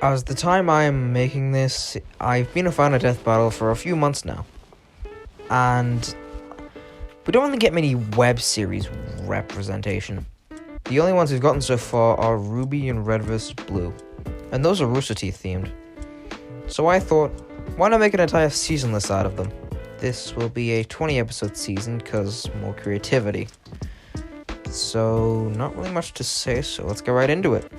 As the time I'm making this, I've been a Final Death Battle for a few months now, and we don't really get many web series representation. The only ones we've gotten so far are Ruby and Red vs. Blue, and those are Rooster Teeth themed. So I thought, why not make an entire seasonless out of them? This will be a 20 episode season, cause more creativity. So, not really much to say, so let's get right into it.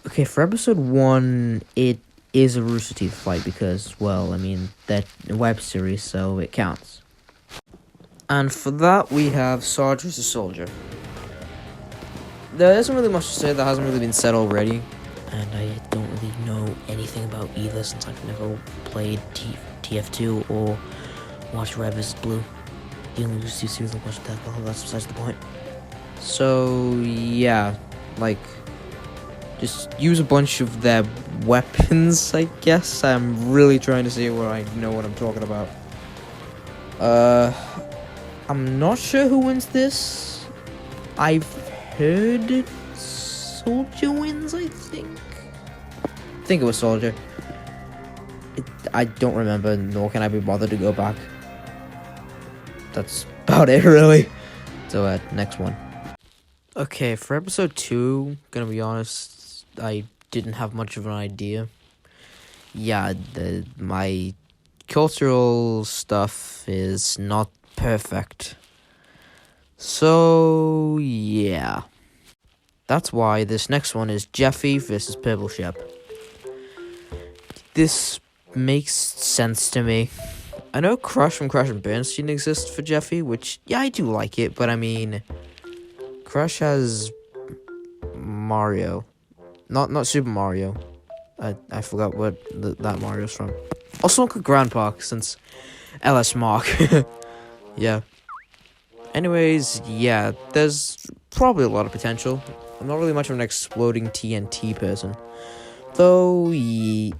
Okay, for episode 1, it is a Rooster Teeth fight because, well, that web series, so it counts. And for that, we have Sarge vs. Soldier. There isn't really much to say that hasn't really been said already. And I don't really know anything about either since I've never played TF2 or watched Red vs. Blue. The only Rooster Teeth series I watched that, well, that's besides the point. So, yeah, just use a bunch of their weapons, I guess. I'm really trying to see where I know what I'm talking about. I'm not sure who wins this. I've heard Soldier wins, I think. I think it was Soldier. I don't remember, nor can I be bothered to go back. That's about it, really. So, next one. Okay, for episode 2, gonna be honest, I didn't have much of an idea. Yeah, my cultural stuff is not perfect. So, yeah. That's why this next one is Jeffy versus Purple Shep. This makes sense to me. I know Crush from Crash and Bernstein exists for Jeffy, which, yeah, I do like it, but Crush has Mario. Not Super Mario. I forgot what that Mario's from. Also Uncle Grandpa, since LS Mark. Yeah. Anyways, yeah, there's probably a lot of potential. I'm not really much of an exploding TNT person. Though,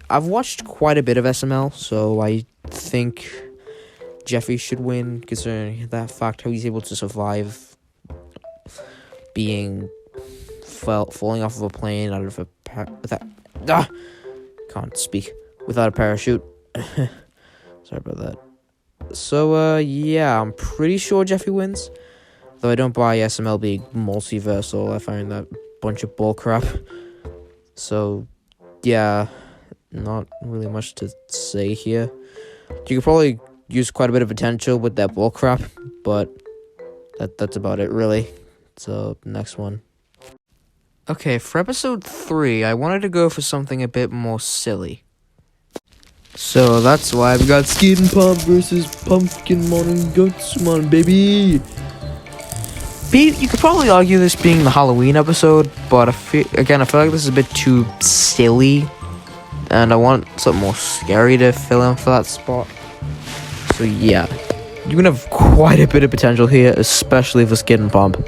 I've watched quite a bit of SML, so I think Jeffy should win, considering that fact, how he's able to survive being falling off of a plane out of a can't speak without a parachute. Sorry about that. So yeah, I'm pretty sure Jeffy wins, though I don't buy SML being multiversal. I find that bunch of bull crap. So yeah, not really much to say here. You could probably use quite a bit of potential with that bull crap, but that's about it, really. So, next one. Okay, for episode 3, I wanted to go for something a bit more silly. So, that's why I've got Skid and Pump versus Pumpkinmon and Goatsumon, baby! You could probably argue this being the Halloween episode, but I feel like this is a bit too silly, and I want something more scary to fill in for that spot. So, yeah. You're gonna have quite a bit of potential here, especially for Skid and Pump,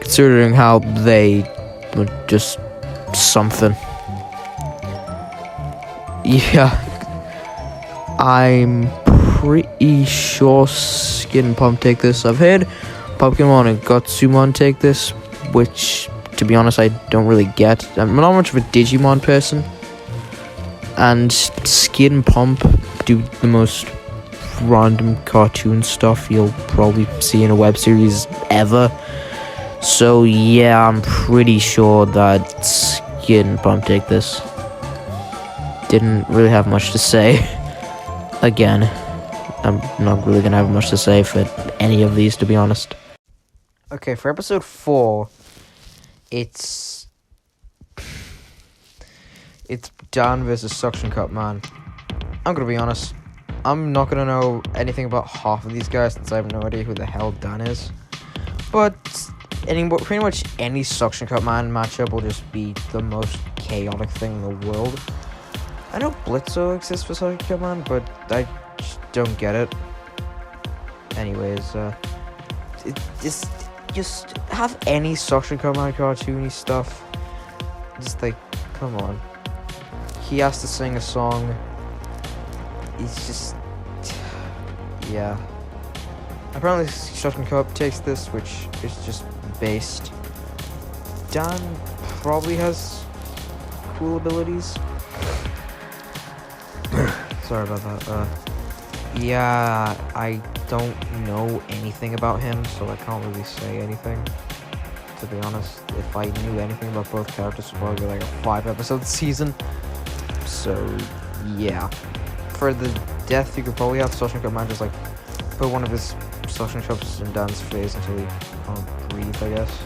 considering how they were just something. Yeah, I'm pretty sure Skid and Pump take this. I've heard Pumpkinmon and Gotsumon take this, which, to be honest, I don't really get. I'm not much of a Digimon person, and Skid and Pump do the most random cartoon stuff you'll probably see in a web series ever. So yeah, I'm pretty sure that Skid and Pump take this. Didn't really have much to say. Again, I'm not really gonna have much to say for any of these, to be honest. Okay, for episode 4, it's Dan versus Suction Cup Man. I'm gonna be honest, I'm not gonna know anything about half of these guys since I have no idea who the hell Dan is. But pretty much any Suction Cup Man matchup will just be the most chaotic thing in the world. I know Blitzo exists for Suction Cup Man, but I just don't get it. Anyways, just have any Suction Cup Man cartoony stuff. Just come on. He has to sing a song. He's just, yeah. Apparently, Suction Cup takes this, which is just based. Dan probably has cool abilities. Sorry about that. Yeah, I don't know anything about him, so I can't really say anything. To be honest, if I knew anything about both characters, it'd probably be like a 5-episode season. So, yeah. For the death, you could probably have Social Command just like put one of his social chops in Dan's face until he can't breathe, I guess.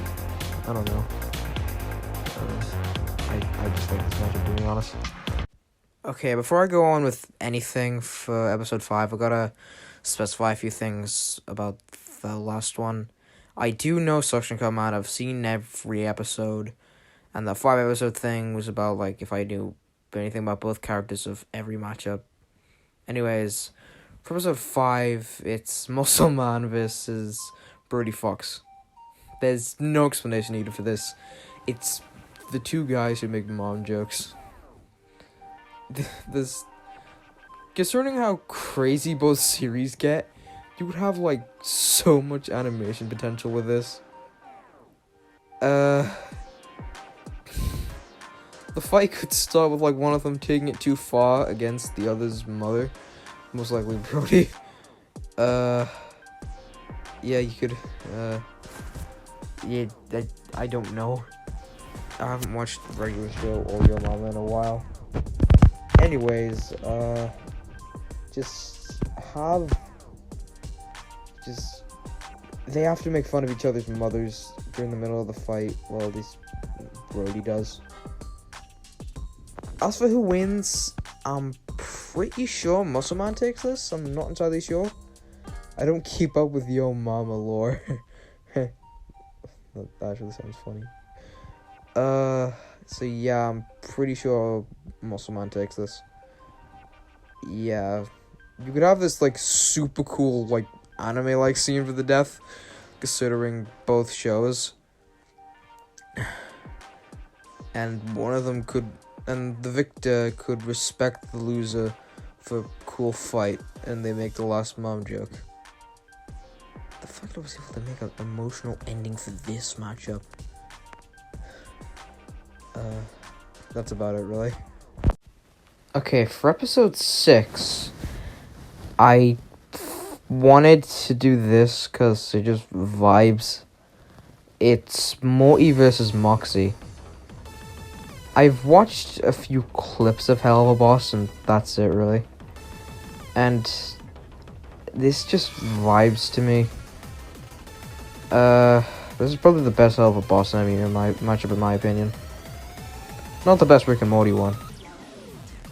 I don't know. I just like this matchup, to be honest. Okay, before I go on with anything for episode 5, I gotta specify a few things about the last one. I do know Suction Command, I've seen every episode, and the 5-episode thing was about, like, if I knew anything about both characters of every matchup. Anyways, for episode 5, it's Muscle Man versus Brody Fox. There's no explanation needed for this. It's the two guys who make mom jokes. This, concerning how crazy both series get, you would have like so much animation potential with this. The fight could start with like one of them taking it too far against the other's mother, most likely Brody. Yeah, you could. Yeah, I don't know. I haven't watched the regular show or Yo Mama in a while. Anyways, they have to make fun of each other's mothers during the middle of the fight. Well, at least Brody does. As for who wins, I'm pretty sure Muscle Man takes this. I'm not entirely sure. I don't keep up with Yo Mama lore. That actually sounds funny. So yeah, I'm pretty sure Muscle Man takes this. Yeah, you could have this like super cool like anime-like scene for the death, considering both shows. And one of them could, and the victor could respect the loser for a cool fight, and they make the last mom joke. The fact I was able to make an emotional ending for this matchup. That's about it, really. Okay, for episode 6, I wanted to do this because it just vibes. It's Morty versus Moxie. I've watched a few clips of Hell of a Boss, and that's it, really. And this just vibes to me. This is probably the best Hell of a Boss enemy in my matchup, in my opinion. Not the best Rick and Morty one.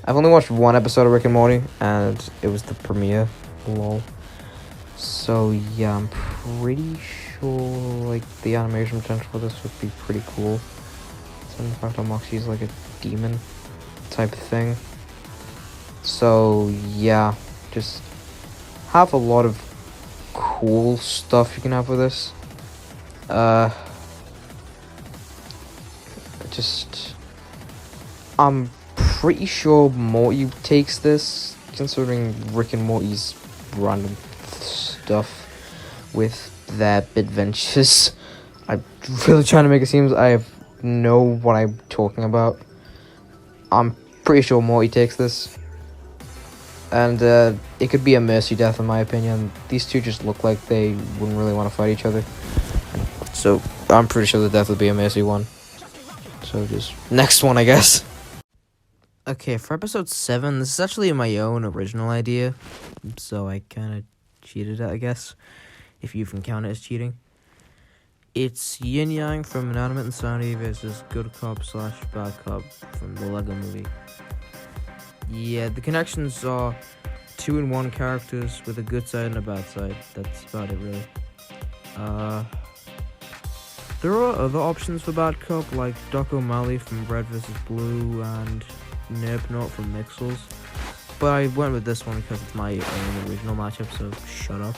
I've only watched one episode of Rick and Morty, and it was the premiere. Lol. So yeah, I'm pretty sure like the animation potential for this would be pretty cool. So in fact, Moxie's like a demon type thing. So yeah, just have a lot of cool stuff you can have with this. I'm pretty sure Morty takes this, considering Rick and Morty's random stuff with their adventures. I'm really trying to make it seem I know what I'm talking about. I'm pretty sure Morty takes this. And it could be a mercy death in my opinion. These two just look like they wouldn't really want to fight each other. So I'm pretty sure the death would be a mercy one. So just next one, I guess. Okay, for episode 7, this is actually my own original idea. So I kind of cheated it, I guess. If you can count it as cheating. It's Yin Yang from Inanimate Insanity versus Good Cop / Bad Cop from the Lego Movie. Yeah, the connections are 2-in-1 characters with a good side and a bad side. That's about it, really. There are other options for Bad Cop, like Doc O'Malley from Red vs. Blue and Nerpnot from Mixels. But I went with this one because it's my own original matchup, so shut up.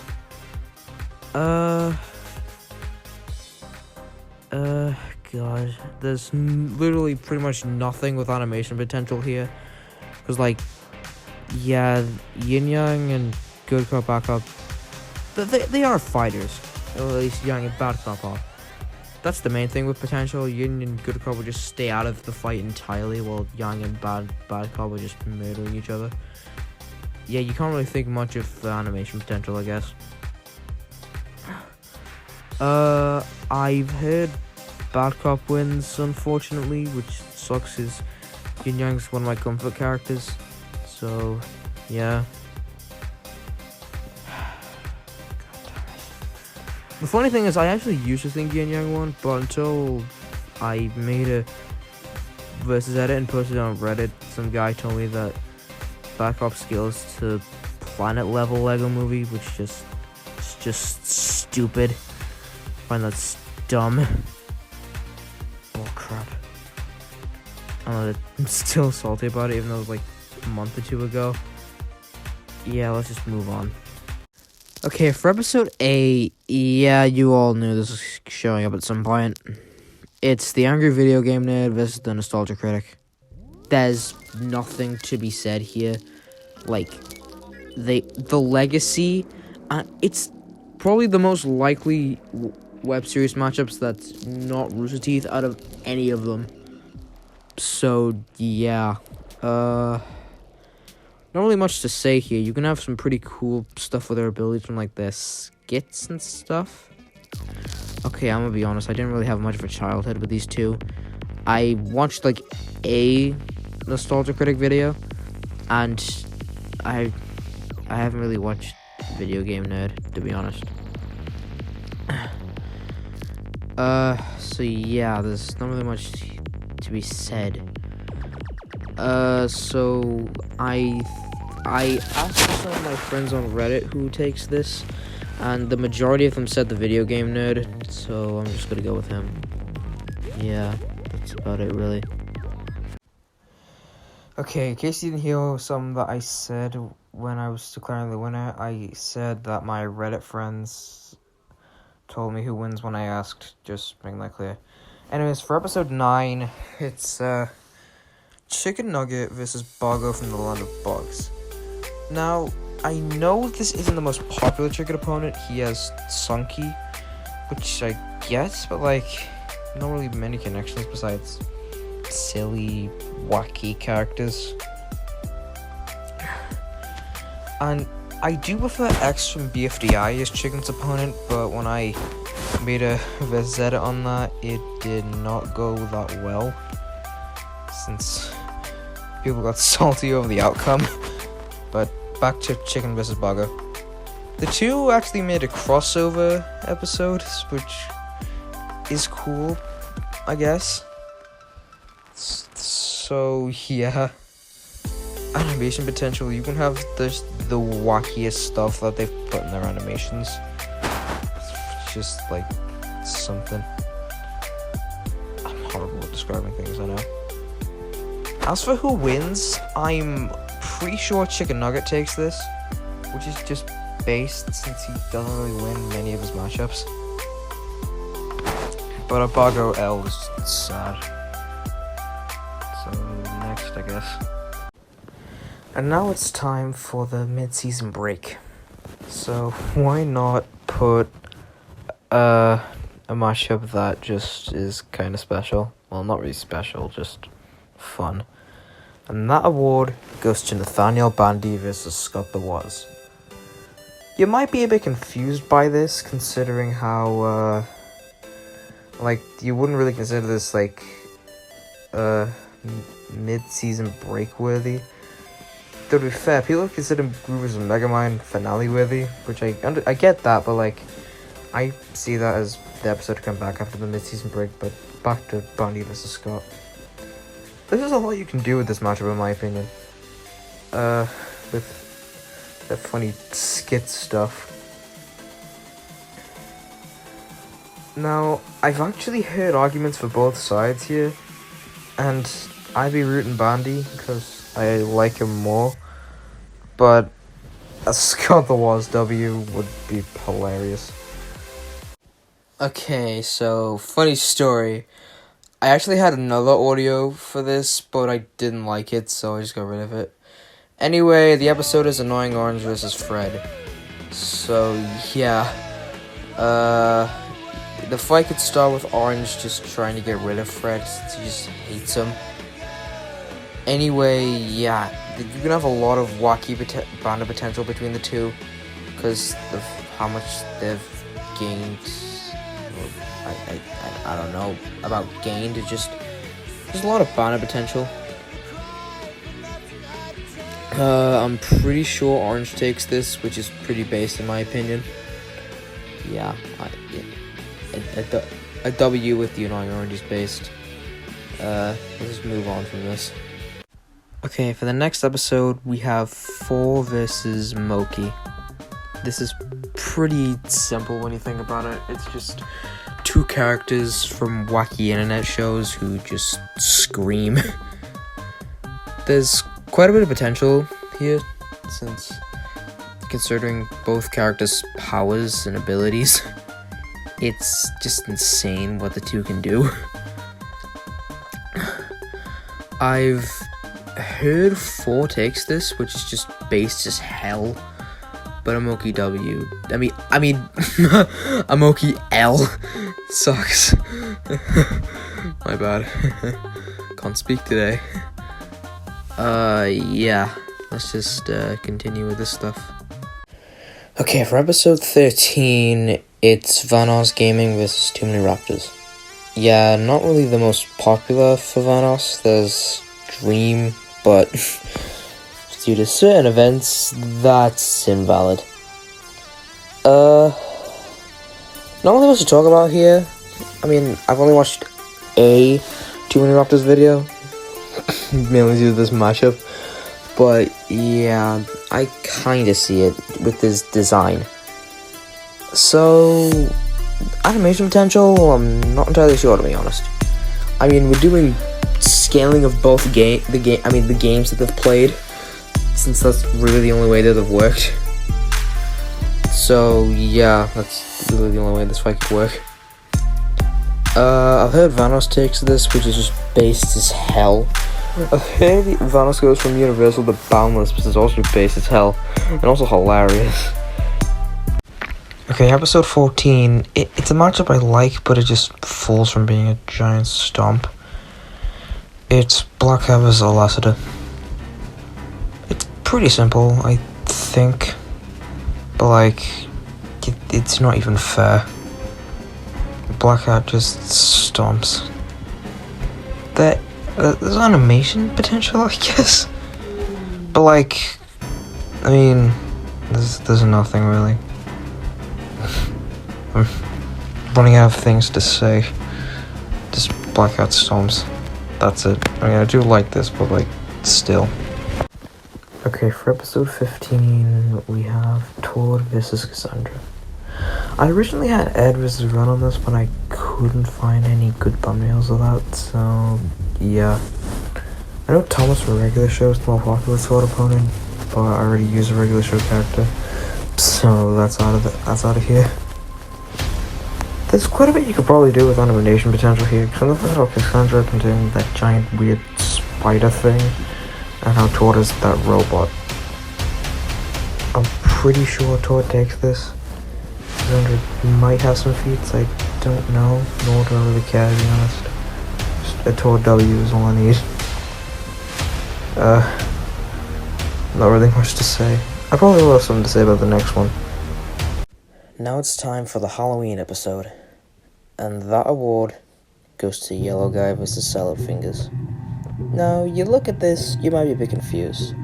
God, there's literally pretty much nothing with animation potential here. Because, like, yeah, Yin Yang and Good Cop, Bad Cop, they are fighters. Or at least Yang and Bad Cop are. that's the main thing with potential. Yin and Good Cop will just stay out of the fight entirely, while Yang and Bad Cop are just murdering each other. Yeah, you can't really think much of the animation potential, I guess. I've heard Bad Cop wins, unfortunately, which sucks, because Yin Yang's one of my comfort characters. So, yeah. The funny thing is, I actually used to think Yin Yang won, but until I made a versus edit and posted it on Reddit, some guy told me that Bad Cop scales to planet level Lego Movie, which it's just stupid. I find that dumb. Oh crap. I'm still salty about it, even though it was like a month or two ago. Yeah, let's just move on. Okay, for episode 8, yeah, you all knew this was showing up at some point. It's the Angry Video Game Nerd versus the Nostalgia Critic. There's nothing to be said here. Like, the legacy, it's probably the most likely web series matchups that's not Rooster Teeth out of any of them. So, yeah. Not really much to say here. You can have some pretty cool stuff with their abilities from like their skits and stuff. Okay, I'm gonna be honest, I didn't really have much of a childhood with these two. I watched like a Nostalgia Critic video, and I haven't really watched Video Game Nerd, to be honest. So yeah, there's not really much to be said. So I asked some of my friends on Reddit who takes this, and the majority of them said the Video Game Nerd, so I'm just gonna go with him. Yeah, that's about it, really. Okay, in case you didn't hear something that I said when I was declaring the winner, I said that my Reddit friends told me who wins when I asked, just making that clear. Anyways, for episode 9, it's Chicken Nugget versus Boggo from the Land of Bugs. Now, I know this isn't the most popular chicken opponent. He has Sunky, which I guess, but like, not really many connections besides silly, wacky characters. And I do prefer X from BFDI as Chicken's opponent, but when I made a versus edit on that, it did not go that well, since people got salty over the outcome. But back to Chicken vs. Boggo. The two actually made a crossover episode, which is cool, I guess. So yeah, animation potential. You can have the wackiest stuff that they've put in their animations. It's just like something. I'm horrible at describing things, I know. As for who wins, I'm pretty sure Chicken Nugget takes this, which is just based since he doesn't really win many of his matchups. But a Boggo L is sad. So next, I guess. And now it's time for the mid-season break. So why not put a matchup that just is kind of special? Well, not really special, just fun. And that award goes to Nathaniel Bandy versus Scott the Woz. You might be a bit confused by this, considering how, like, you wouldn't really consider this, like, mid-season break-worthy. Though, to be fair, people consider Groovers and Megamind finale-worthy, which I get that, but, like, I see that as the episode to come back after the mid-season break. But back to Bandy versus Scott. There's a lot you can do with this matchup, in my opinion. With that funny skit stuff. Now, I've actually heard arguments for both sides here, and I'd be rooting Bandy because I like him more. But a Scott the Woz W would be hilarious. Okay, so funny story. I actually had another audio for this, but I didn't like it, so I just got rid of it. Anyway, the episode is Annoying Orange versus Fred. So, yeah. the fight could start with Orange just trying to get rid of Fred since he just hates him. Anyway, yeah, you can have a lot of wacky banner potential between the two because of how much they've gained. I don't know about gained. There's a lot of banner potential. I'm pretty sure Orange takes this, which is pretty base in my opinion. Yeah, a W with the Annoying Orange is based. Let's just move on from this. Okay, for the next episode, we have 4 versus Moki. This is pretty simple when you think about it. It's just 2 characters from wacky internet shows who just scream. There's quite a bit of potential here, since considering both characters' powers and abilities, it's just insane what the 2 can do. I've heard 4 takes this, which is just based as hell, but Amoki W. I mean, Amoki L sucks. My bad. Can't speak today. Yeah. Let's just continue with this stuff. Okay, for episode 13, it's Vanoss Gaming versus Too Many Raptors. Yeah, not really the most popular for Vanoss. There's Dream, but due to certain events, that's invalid. Not really much to talk about here. I mean, I've only watched a Too Many Raptors video, mainly due to this matchup. But yeah, I kinda see it with this design. So, animation potential, I'm not entirely sure, to be honest. I mean, we're doing scaling of both the games that they've played, since that's really the only way that they've worked. So yeah, that's really the only way this fight could work. I've heard Vanoss takes this, which is just based as hell. I've heard Vanoss goes from Universal to Boundless, which is also based as hell, and also hilarious. Okay, episode 14, it's a matchup I like, but it just falls from being a giant stomp. It's Black Hat vs Elasida. It's pretty simple, I think, but like, it's not even fair. Black Hat just stomps. There's animation potential, I guess, but like, I mean, there's nothing really. I'm running out of things to say. Just Black Hat stomps. That's it. I mean, I do like this, but like, still. Okay, for episode 15, we have Tord versus Cassandra. I originally had Ed versus Run on this, but I couldn't find any good thumbnails of that, so yeah. I know Thomas for regular show is the more popular Tord opponent, but I already use a regular show character, so that's out of here. There's quite a bit you could probably do with animation potential here, because I'm looking at Cassandra can do that giant weird spider thing, and how Tord is that robot. I'm pretty sure Tord takes this. Cassandra might have some feats, I don't know, nor do I really care, to be honest. Just a Tord W is all I need. Not really much to say. I probably will have something to say about the next one. Now it's time for the Halloween episode, and that award goes to Yellow Guy vs Salad Fingers. Now, you look at this, you might be a bit confused.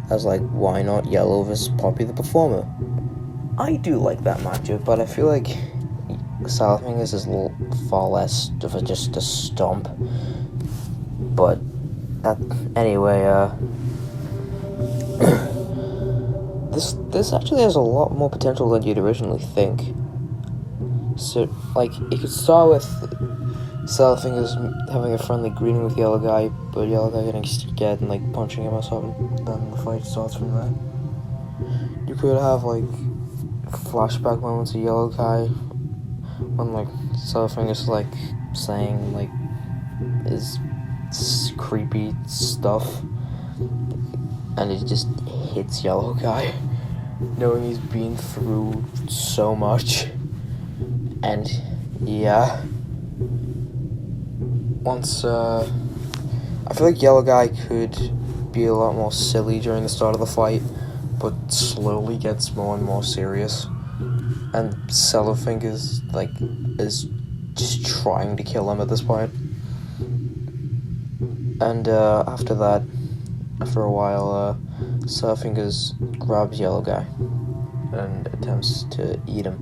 I was like, why not Yellow vs Poppy the Performer? I do like that matchup, but I feel like Salad Fingers is far less of just a stomp. But, anyway, This actually has a lot more potential than you'd originally think. So, like, it could start with Salad Fingers having a friendly greeting with Yellow Guy, but Yellow Guy getting scared and, like, punching him or something. Then the fight starts from there. You could have, like, flashback moments of Yellow Guy when, like, Salad Fingers, like, saying, like, his creepy stuff. And it just hits Yellow Guy, knowing he's been through so much, and Yeah. I feel like Yellow Guy could be a lot more silly during the start of the fight, but slowly gets more and more serious. And Cellarfingers, is just trying to kill him at this point. And, after that, after a while, Cellarfingers grabs Yellow Guy and attempts to eat him.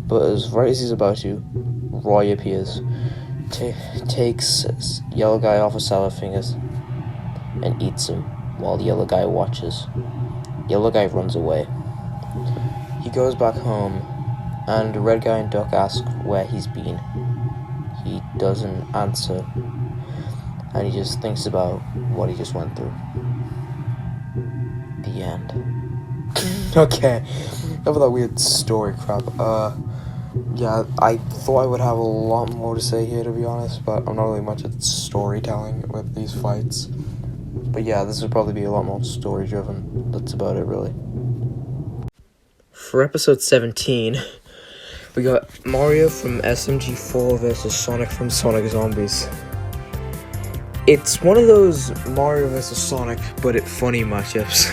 But right as he's about to, Roy appears, takes Yellow Guy off of Cellarfingers and eats him while the Yellow Guy watches. Yellow Guy runs away. He goes back home, and Red Guy and Duck ask where he's been. He doesn't answer, and he just thinks about what he just went through. The end. Okay, enough of that weird story crap. Yeah, I thought I would have a lot more to say here, to be honest, but I'm not really much at storytelling with these fights. But yeah, this would probably be a lot more story-driven. That's about it, really. For episode 17, we got Mario from SMG4 versus Sonic from Sonic Zombies. It's one of those Mario versus Sonic, but it funny matchups.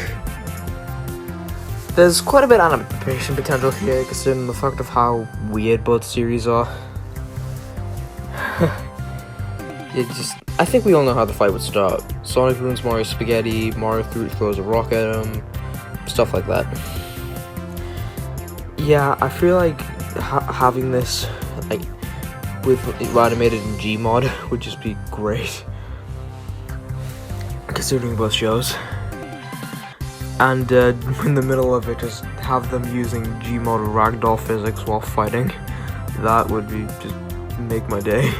There's quite a bit of animation potential here, considering the fact of how weird both series are. I think we all know how the fight would start. Sonic ruins Mario's spaghetti, Mario throws a rock at him, stuff like that. Yeah, I feel like having this, with animated in Gmod would just be great, considering both shows. And in the middle of it, just have them using Gmod ragdoll physics while fighting. That would just make my day.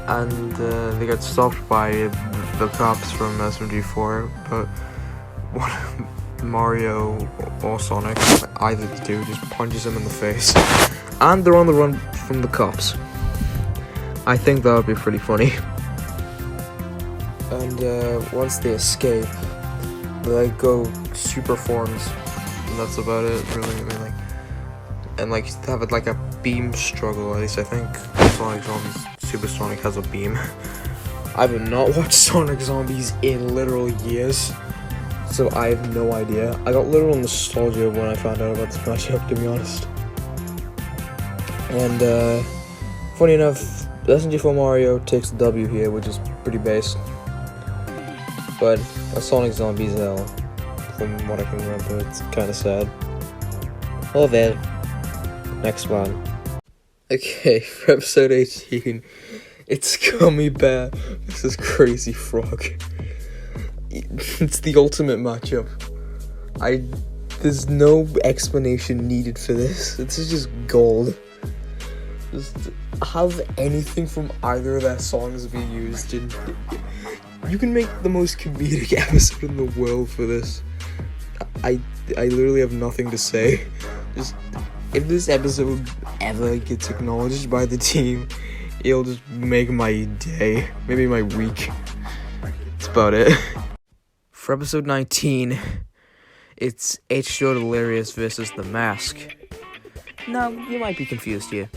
And they got stopped by the cops from SMG4, but Mario or Sonic, either the two, just punches him in the face. And they're on the run from the cops. I think that would be pretty funny. And once they escape, they go super forms, and that's about it, really. And have it like a beam struggle. At least I think Sonic Zombies Super Sonic has a beam. I have not watched Sonic Zombies in literal years, so I have no idea. I got literal nostalgia when I found out about this matchup, to be honest. And funny enough, SMG4 Mario takes the W here, which is pretty base. But a Sonic Zombies L, from what I can remember, it's kind of sad. Oh there. Next one. Okay, for episode 18, it's Gummy Bear versus Crazy Frog. It's the ultimate matchup. There's no explanation needed for this. This is just gold. Just have anything from either of their songs be used, and you can make the most comedic episode in the world for this. I literally have nothing to say. Just, if this episode ever gets acknowledged by the team, it'll just make my day, maybe my week. That's about it. For episode 19, it's H2O Delirious versus The Mask. Now, you might be confused here.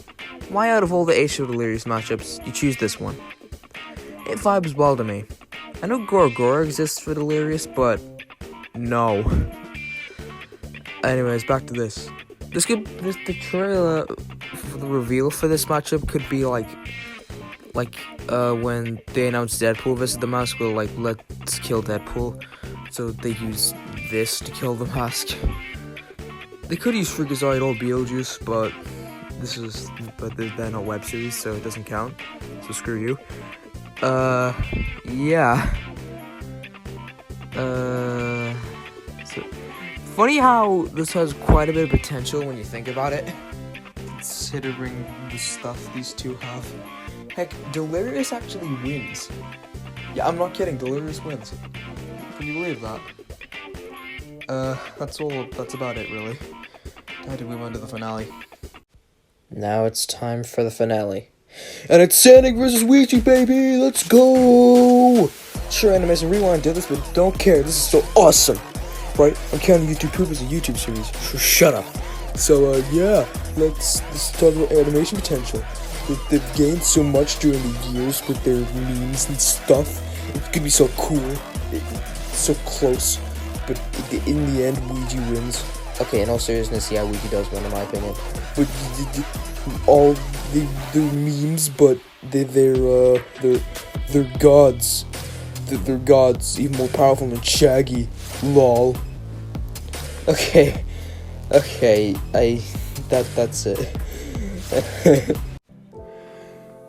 Why out of all the H2O Delirious matchups, you choose this one? It vibes well to me. I know Gora exists for Delirious, but no. Anyways, back to this. The trailer for the reveal for this matchup could be like when they announced Deadpool versus The Mask, will let's kill Deadpool, so they use this to kill The Mask. They could use Freakazoid or Beetlejuice, but they're not web series, so it doesn't count. So screw you. Yeah. So, funny how this has quite a bit of potential when you think about it, considering the stuff these two have. Heck, Delirious actually wins. Yeah, I'm not kidding, Delirious wins. Can you believe that? That's about it, really. How did we move on to the finale? Now it's time for the finale. And it's Sonic vs. Ouija, baby! Let's go! Sure, Animation Rewind did this, but don't care. This is so awesome! Right? I'm counting YouTube Poop as a YouTube series. So shut up. So yeah, let's talk about animation potential. They've gained so much during the years with their memes and stuff. It could be so cool, so close, but in the end, Ouija wins. Okay, in all seriousness, yeah, Ouija does win in my opinion. But all they're memes, but they're gods. They're gods, even more powerful than Shaggy. Lol. Okay, that's it.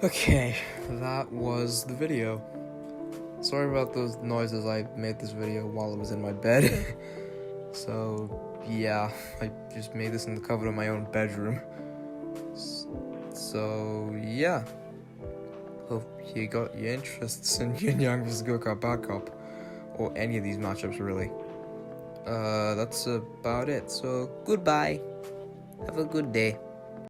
Okay, that was the video. Sorry about those noises. I made this video while I was in my bed. So, yeah, I just made this in the comfort of my own bedroom. So, yeah. Hope you got your interests in Yin Yang vs. Good Cop, Bad Cop. Or any of these matchups, really. That's about it. So, goodbye. Have a good day.